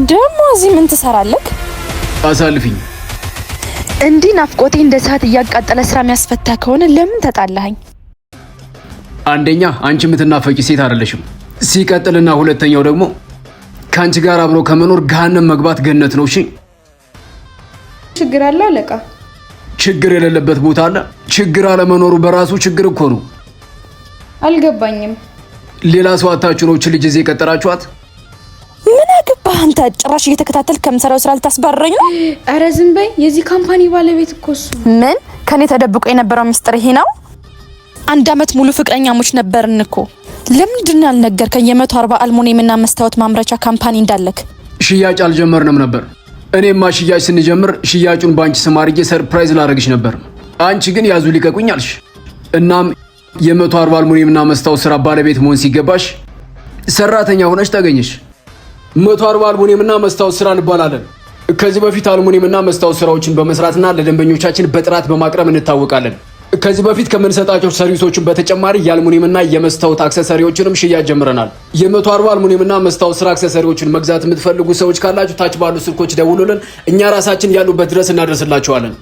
ደሞ እዚህ ምን ትሰራለህ? አሳልፊኝ። እንዲህ ናፍቆቴ እንደ ሰዓት እያቃጠለ ስራ የሚያስፈታ ከሆነ ለምን ተጣላኸኝ? አንደኛ አንቺ የምትናፈቂ ሴት አይደለሽም። ሲቀጥልና ሁለተኛው ደግሞ ከአንቺ ጋር አብሮ ከመኖር ገሃነም መግባት ገነት ነው። እሺ ችግር አለ አለቃ? ችግር የሌለበት ቦታ አለ? ችግር አለመኖሩ በራሱ ችግር እኮ ነው። አልገባኝም። ሌላ ሰው አታችሁ ነው ልጅ እዚህ የቀጠራችኋት? ምን አገባህ አንተ? ጭራሽ እየተከታተልክ ከምሰራው ስራ ልታስባረኝ ነው? ኧረ ዝም በይ። የዚህ ካምፓኒ ባለቤት እኮ እሱ። ምን ከኔ ተደብቆ የነበረው ሚስጥር ይሄ ነው? 1 አመት ሙሉ ፍቅረኛሞች ነበርን እኮ። ለምንድን ነው ያልነገርከኝ? የ140 አልሙኒየምና መስታወት ማምረቻ ካምፓኒ እንዳለክ። ሽያጭ አልጀመርንም ነበር። እኔማ ሽያጭ ስንጀምር ሽያጩን ባንቺ ስም አድርጌ ሰርፕራይዝ ላደርግሽ ነበር። አንቺ ግን ያዙ ሊቀቁኝ አልሽ። እናም የ140 አልሙኒየምና መስታወት ስራ ባለቤት መሆን ሲገባሽ ሰራተኛ ሆነሽ ተገኘሽ። 140 አልሙኒየምና መስታወት ስራ እንባላለን። ከዚህ በፊት አልሙኒየምና መስታወት ስራዎችን በመስራትና ለደንበኞቻችን በጥራት በማቅረብ እንታወቃለን። ከዚህ በፊት ከምንሰጣቸው ሰርቪሶችን በተጨማሪ የአልሙኒየምና የመስታወት አክሰሰሪዎችንም ሽያጭ ጀምረናል። የ140 አልሙኒየምና መስታወት ስራ አክሰሰሪዎችን መግዛት የምትፈልጉ ሰዎች ካላችሁ ታች ባሉ ስልኮች ደውሉልን። እኛ ራሳችን ያሉበት ድረስ እናደርስላችኋለን።